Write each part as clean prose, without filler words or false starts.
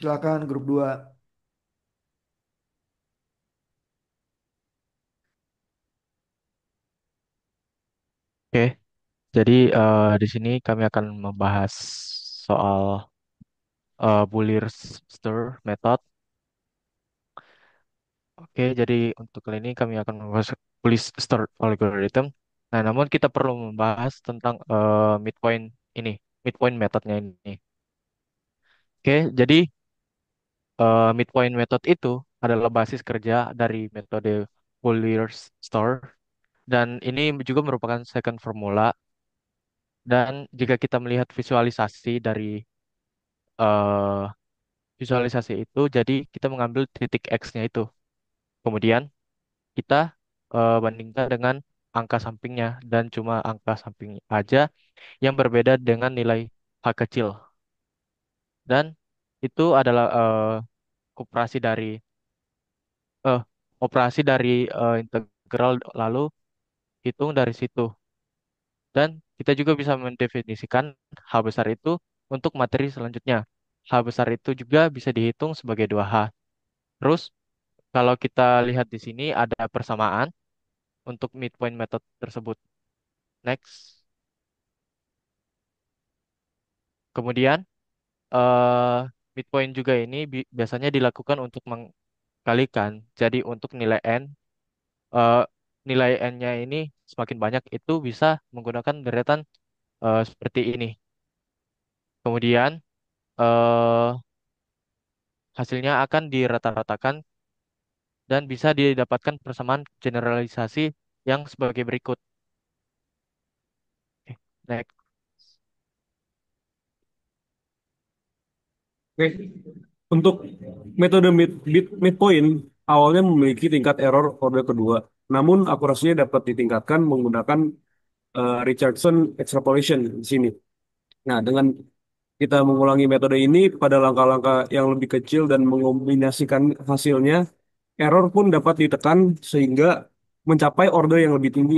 Silakan grup 2. Oke, jadi di sini kami akan membahas soal Bullier Stir method. Oke, jadi untuk kali ini kami akan membahas Bullier Stir algorithm. Nah, namun kita perlu membahas tentang midpoint methodnya ini. Oke, jadi midpoint method itu adalah basis kerja dari metode Bullier Stir dan ini juga merupakan second formula. Dan jika kita melihat visualisasi dari eh, visualisasi itu, jadi kita mengambil titik X-nya itu. Kemudian kita bandingkan dengan angka sampingnya dan cuma angka samping aja yang berbeda dengan nilai H kecil. Dan itu adalah operasi dari eh, integral lalu hitung dari situ. Dan kita juga bisa mendefinisikan H besar itu untuk materi selanjutnya. H besar itu juga bisa dihitung sebagai 2H. Terus kalau kita lihat di sini ada persamaan untuk midpoint method tersebut. Next. Kemudian eh midpoint juga ini biasanya dilakukan untuk mengkalikan. Jadi untuk nilai n, eh, nilai n-nya ini semakin banyak itu bisa menggunakan deretan seperti ini. Kemudian eh hasilnya akan dirata-ratakan dan bisa didapatkan persamaan generalisasi yang sebagai berikut. Oke, next. Oke. Untuk metode midpoint awalnya memiliki tingkat error order kedua. Namun akurasinya dapat ditingkatkan menggunakan Richardson extrapolation di sini. Nah, dengan kita mengulangi metode ini pada langkah-langkah yang lebih kecil dan mengombinasikan hasilnya, error pun dapat ditekan sehingga mencapai order yang lebih tinggi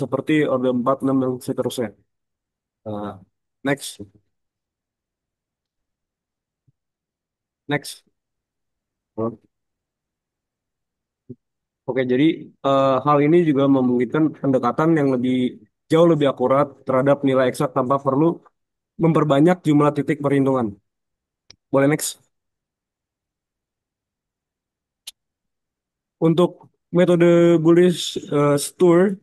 seperti order 4, 6, dan seterusnya. Eh, next, next. Oke, jadi hal ini juga memungkinkan pendekatan yang jauh lebih akurat terhadap nilai eksak tanpa perlu memperbanyak jumlah titik perhitungan. Boleh next. Untuk metode Bullish Stewart,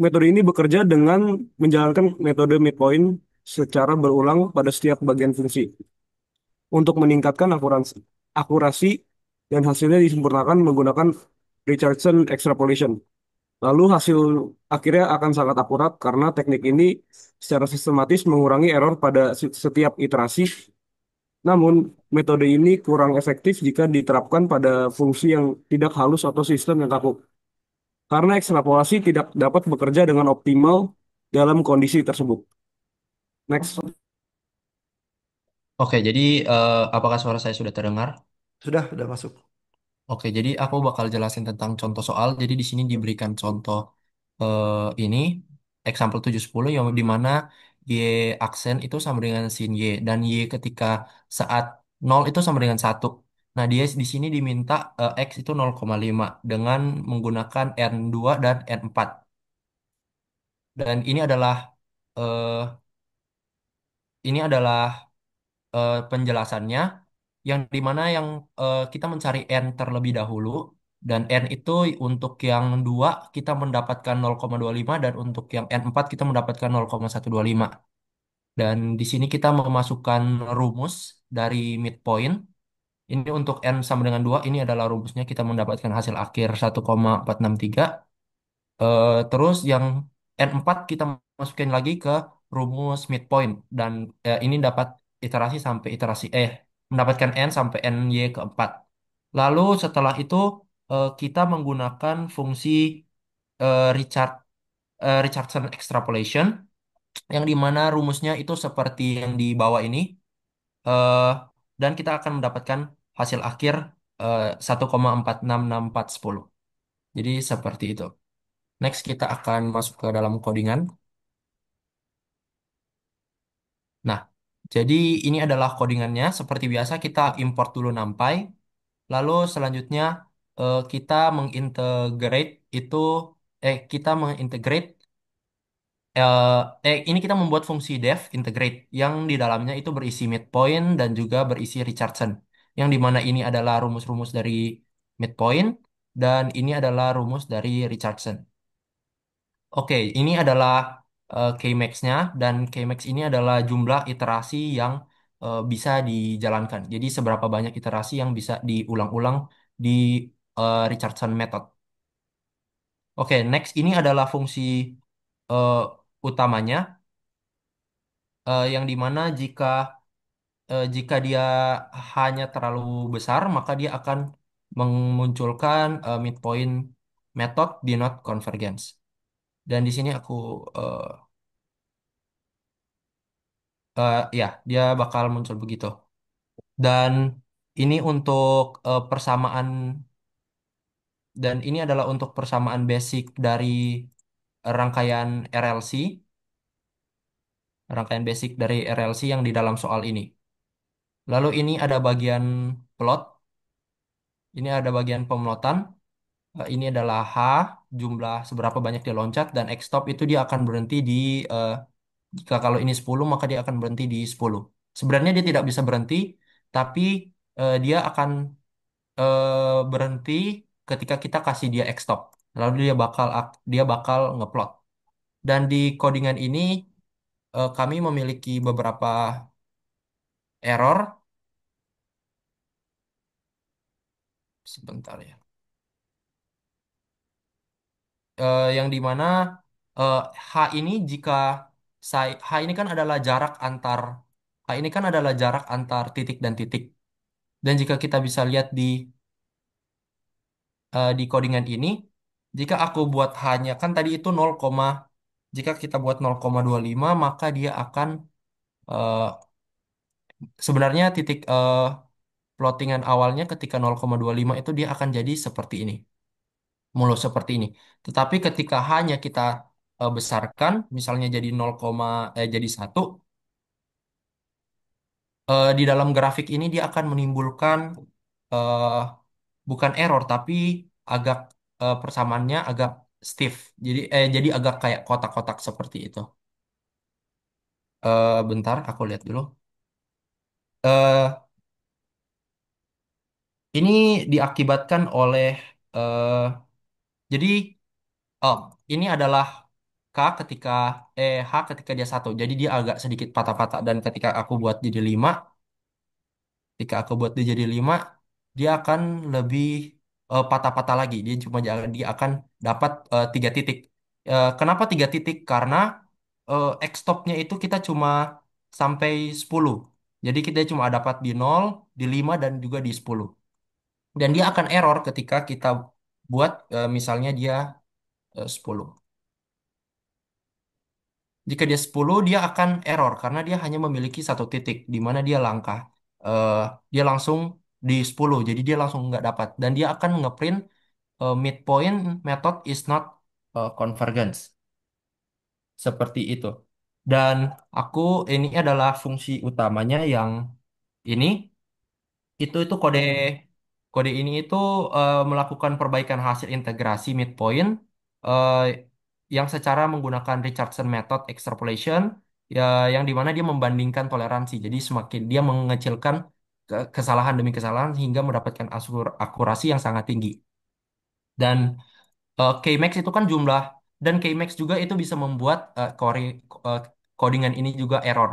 metode ini bekerja dengan menjalankan metode midpoint secara berulang pada setiap bagian fungsi. Untuk meningkatkan akurasi dan hasilnya disempurnakan menggunakan Richardson extrapolation. Lalu hasil akhirnya akan sangat akurat karena teknik ini secara sistematis mengurangi error pada setiap iterasi. Namun, metode ini kurang efektif jika diterapkan pada fungsi yang tidak halus atau sistem yang kaku. Karena ekstrapolasi tidak dapat bekerja dengan optimal dalam kondisi tersebut. Next. Oke, jadi apakah suara saya sudah terdengar? Sudah masuk. Oke, jadi aku bakal jelasin tentang contoh soal. Jadi di sini diberikan contoh ini example 710 yang di mana y aksen itu sama dengan sin y dan y ketika saat 0 itu sama dengan 1. Nah, dia di sini diminta x itu 0,5 dengan menggunakan n2 dan n4. Dan eh, ini adalah penjelasannya yang dimana kita mencari n terlebih dahulu dan n itu untuk yang 2 kita mendapatkan 0,25 dan untuk yang n4 kita mendapatkan 0,125 dan di sini kita memasukkan rumus dari midpoint ini untuk n sama dengan 2 ini adalah rumusnya kita mendapatkan hasil akhir 1,463. Terus yang N4 kita masukin lagi ke rumus midpoint dan ini dapat iterasi sampai mendapatkan N sampai NY keempat. Lalu setelah itu kita menggunakan fungsi Richardson extrapolation yang dimana rumusnya itu seperti yang di bawah ini eh, dan kita akan mendapatkan hasil akhir 1,466410. Jadi seperti itu. Next kita akan masuk ke dalam codingan. Nah, Jadi ini adalah codingannya. Seperti biasa kita import dulu NumPy. Lalu selanjutnya kita mengintegrate itu, kita mengintegrate, eh, ini kita membuat fungsi def integrate yang di dalamnya itu berisi midpoint dan juga berisi Richardson. Yang dimana ini adalah rumus-rumus dari midpoint dan ini adalah rumus dari Richardson. Oke, ini adalah Kmax-nya dan Kmax ini adalah jumlah iterasi yang bisa dijalankan. Jadi seberapa banyak iterasi yang bisa diulang-ulang di Richardson method. Oke, next ini adalah fungsi eh, utamanya yang dimana jika dia hanya terlalu besar maka dia akan memunculkan midpoint method denote convergence. Dan di sini aku eh, ya, dia bakal muncul begitu. Dan ini untuk persamaan, dan ini adalah untuk persamaan basic dari rangkaian RLC, rangkaian basic dari RLC yang di dalam soal ini. Lalu ini ada bagian plot, ini ada bagian pemelotan. Ini adalah H, jumlah seberapa banyak dia loncat, dan X stop itu dia akan berhenti di, eh, jika kalau ini 10 maka dia akan berhenti di 10. Sebenarnya dia tidak bisa berhenti, tapi dia akan berhenti ketika kita kasih dia X stop. Lalu dia bakal ngeplot. Dan di codingan ini kami memiliki beberapa error. Sebentar ya. Yang dimana eh, H ini jika H ini kan adalah jarak antar, H ini kan adalah jarak antar titik dan titik. Dan jika kita bisa lihat di codingan ini, jika aku buat hanya kan tadi itu 0, jika kita buat 0,25 maka dia akan eh, sebenarnya titik plottingan awalnya ketika 0,25 itu dia akan jadi seperti ini, mulus seperti ini. Tetapi ketika hanya kita besarkan, misalnya jadi 0, jadi 1, di dalam grafik ini dia akan menimbulkan eh, bukan error tapi agak persamaannya agak stiff. Jadi agak kayak kotak-kotak seperti itu. Bentar, aku lihat dulu. Eh, ini diakibatkan oleh eh, jadi oh ini adalah ketika H ketika dia satu. Jadi dia agak sedikit patah-patah dan ketika aku buat jadi 5, ketika aku buat dia jadi 5, dia akan lebih patah-patah lagi. Dia akan dapat 3 titik. Kenapa 3 titik? Karena X stopnya itu kita cuma sampai 10. Jadi kita cuma dapat di 0, di 5 dan juga di 10. Dan dia akan error ketika kita buat misalnya dia 10. Jika dia 10, dia akan error karena dia hanya memiliki satu titik di mana dia langkah. Eh, dia langsung di 10, jadi dia langsung nggak dapat. Dan dia akan ngeprint midpoint method is not convergence. Seperti itu. Dan aku ini adalah fungsi utamanya yang ini itu kode kode ini itu melakukan perbaikan hasil integrasi midpoint eh, yang secara menggunakan Richardson method extrapolation, ya yang dimana dia membandingkan toleransi. Jadi semakin dia mengecilkan kesalahan demi kesalahan hingga mendapatkan akurasi yang sangat tinggi. Dan Kmax itu kan jumlah, dan Kmax juga itu bisa membuat eh, codingan ini juga error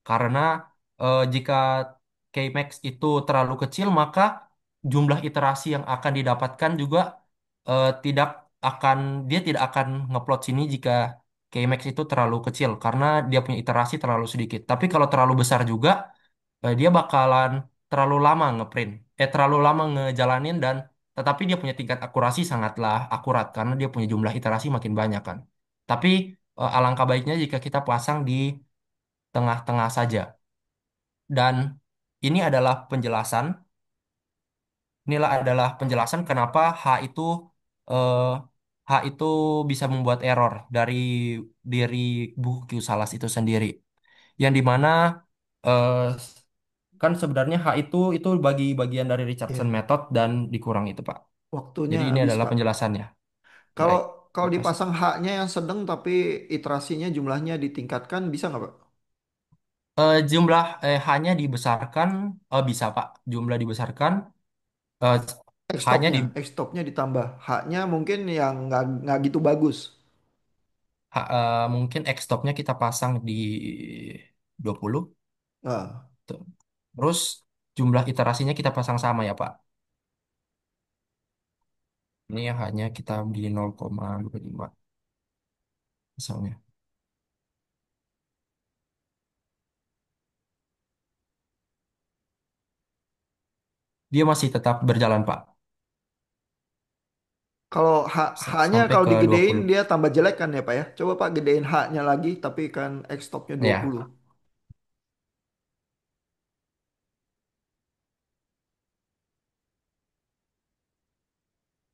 karena jika Kmax itu terlalu kecil maka jumlah iterasi yang akan didapatkan juga tidak akan dia tidak akan ngeplot sini jika Kmax itu terlalu kecil karena dia punya iterasi terlalu sedikit. Tapi kalau terlalu besar juga dia bakalan terlalu lama ngeprint, terlalu lama ngejalanin dan tetapi dia punya tingkat akurasi sangatlah akurat karena dia punya jumlah iterasi makin banyak kan. Tapi alangkah baiknya jika kita pasang di tengah-tengah saja. Dan ini adalah penjelasan, inilah adalah penjelasan kenapa eh, H itu bisa membuat error dari buku Q-Salas itu sendiri. Yang dimana eh, kan sebenarnya H itu bagi bagian dari Richardson Iya, method dan dikurang itu, Pak. waktunya Jadi ini habis, adalah Kak. penjelasannya. Kalau Baik, kalau makasih. dipasang haknya yang sedang tapi iterasinya jumlahnya ditingkatkan bisa nggak, Pak? Jumlah H-nya dibesarkan, bisa Pak. Jumlah dibesarkan, eh, H-nya di X-stopnya ditambah. Haknya mungkin yang nggak gitu bagus. mungkin X stopnya kita pasang di 20. Nah, Tuh. Terus jumlah iterasinya kita pasang sama ya Pak. Ini yang hanya kita di 0,25 misalnya. Dia masih tetap berjalan Pak. kalau haknya Sampai kalau ke digedein 20. dia tambah jelek kan ya, Pak ya? Coba Pak gedein haknya lagi tapi kan X-stopnya 20. Ya.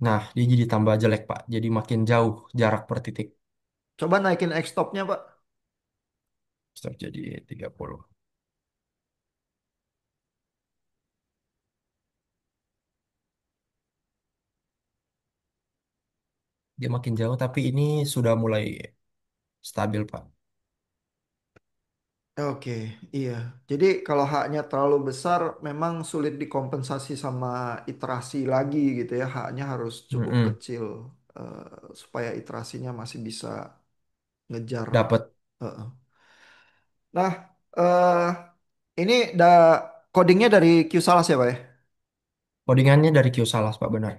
Nah, dia jadi tambah jelek Pak. Jadi makin jauh jarak per titik. Coba naikin X-stopnya, Pak. Stop jadi 30. Dia makin jauh tapi ini sudah mulai stabil Pak. Oke, iya. Jadi kalau haknya terlalu besar, memang sulit dikompensasi sama iterasi lagi gitu ya. Haknya harus cukup Mm-mm. kecil supaya iterasinya masih bisa ngejar. Dapat eh. Nah, ini codingnya dari QSalas ya, Pak ya? codingannya dari Q Salas Pak benar.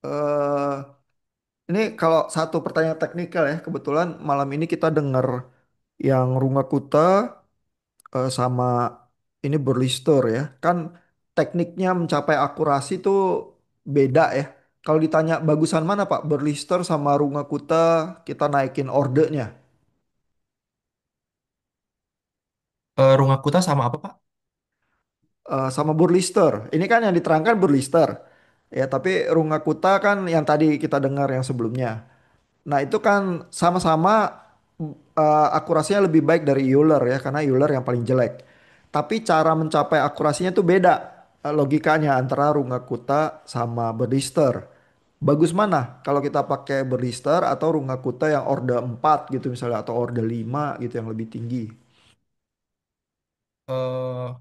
Eh, ini kalau satu pertanyaan teknikal ya, kebetulan malam ini kita dengar yang Rungakuta sama ini Burlister ya. Kan tekniknya mencapai akurasi itu beda ya. Kalau ditanya bagusan mana Pak, Burlister sama Rungakuta kita naikin ordernya. Rungakuta sama apa Pak? Sama Burlister. Ini kan yang diterangkan Burlister. Ya, tapi Rungakuta kan yang tadi kita dengar yang sebelumnya. Nah, itu kan sama-sama akurasinya lebih baik dari Euler ya, karena Euler yang paling jelek. Tapi cara mencapai akurasinya itu beda logikanya antara Rungakuta sama Berlister. Bagus mana kalau kita pakai Berlister atau Rungakuta yang order 4 gitu misalnya atau order 5 gitu yang lebih tinggi. eh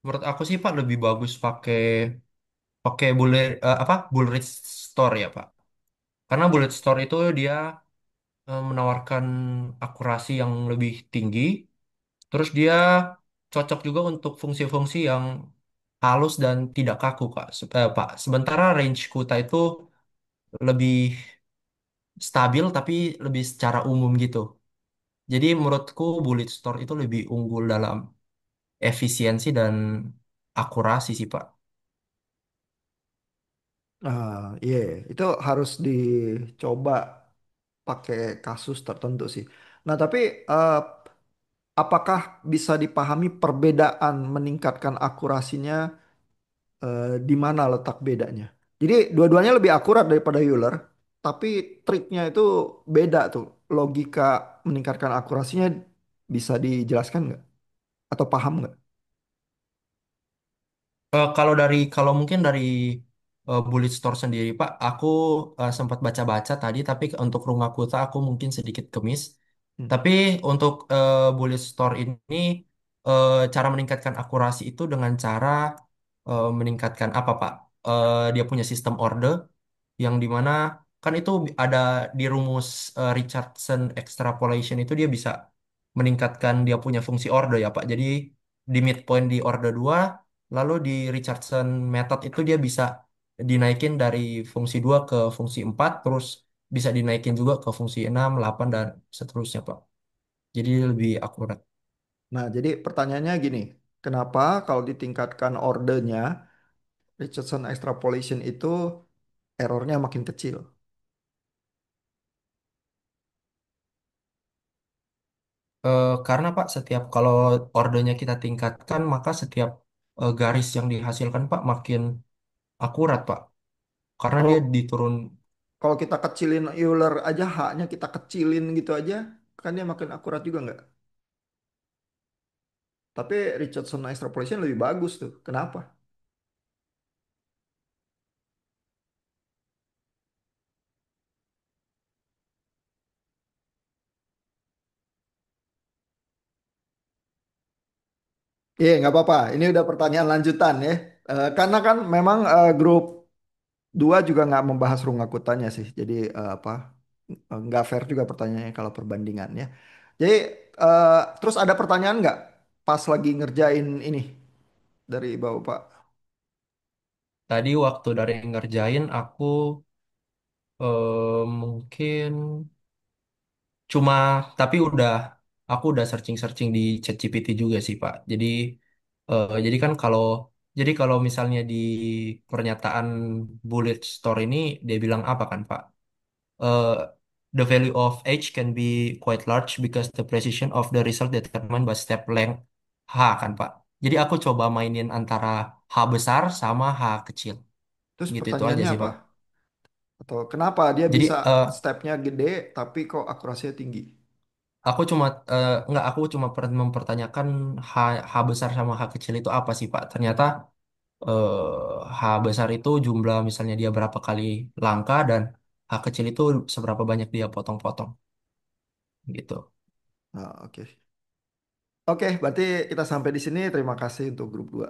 Menurut aku sih Pak lebih bagus pakai pakai bullet store ya Pak. Karena bullet store itu dia menawarkan akurasi yang lebih tinggi. Terus dia cocok juga untuk fungsi-fungsi yang halus dan tidak kaku Kak. Pak. Sementara range Kuta itu lebih stabil tapi lebih secara umum gitu. Jadi menurutku bullet store itu lebih unggul dalam efisiensi dan akurasi sih Pak. Iya, itu harus dicoba pakai kasus tertentu sih. Nah, tapi eh, apakah bisa dipahami perbedaan meningkatkan akurasinya di mana letak bedanya? Jadi dua-duanya lebih akurat daripada Euler, tapi triknya itu beda tuh. Logika meningkatkan akurasinya bisa dijelaskan nggak? Atau paham nggak? Kalau mungkin dari Bullet Store sendiri Pak, aku sempat baca-baca tadi, tapi untuk Rumah Kuta aku mungkin sedikit kemis. Hmm. Tapi untuk Bullet Store ini cara meningkatkan akurasi itu dengan cara meningkatkan apa Pak? Dia punya sistem order yang dimana kan itu ada di rumus Richardson extrapolation itu dia bisa meningkatkan dia punya fungsi order ya Pak. Jadi di midpoint di order 2 lalu di Richardson method itu dia bisa dinaikin dari fungsi 2 ke fungsi 4 terus bisa dinaikin juga ke fungsi 6 8 dan seterusnya Pak. Jadi lebih akurat. Nah, jadi pertanyaannya gini, kenapa kalau ditingkatkan ordernya Richardson extrapolation itu errornya makin kecil? Karena Pak setiap kalau ordernya kita tingkatkan maka setiap garis yang dihasilkan Pak makin akurat Pak. Karena dia Kalau diturun kalau kita kecilin Euler aja haknya kita kecilin gitu aja, kan dia makin akurat juga nggak? Tapi Richardson extrapolation lebih bagus tuh. Kenapa? Iya, nggak apa-apa. Ini udah pertanyaan lanjutan ya. Karena kan memang grup 2 juga nggak membahas Rungakutannya sih. Jadi apa? Nggak fair juga pertanyaannya kalau perbandingannya. Jadi terus ada pertanyaan nggak pas lagi ngerjain ini dari Bapak? Tadi waktu dari ngerjain aku mungkin cuma tapi aku udah searching-searching di ChatGPT juga sih Pak. Jadi kan kalau misalnya di pernyataan bullet store ini dia bilang apa kan Pak? Eh, the value of H can be quite large because the precision of the result determined by step length H kan Pak. Jadi aku coba mainin antara H besar sama H kecil. Terus Gitu itu aja pertanyaannya sih apa? Pak. Atau kenapa dia Jadi bisa stepnya gede tapi kok akurasinya tinggi? nggak aku cuma mempertanyakan H, H besar sama H kecil itu apa sih Pak? Ternyata H besar itu jumlah misalnya dia berapa kali langkah dan H kecil itu seberapa banyak dia potong-potong gitu. Oke. Oke, berarti kita sampai di sini. Terima kasih untuk grup 2.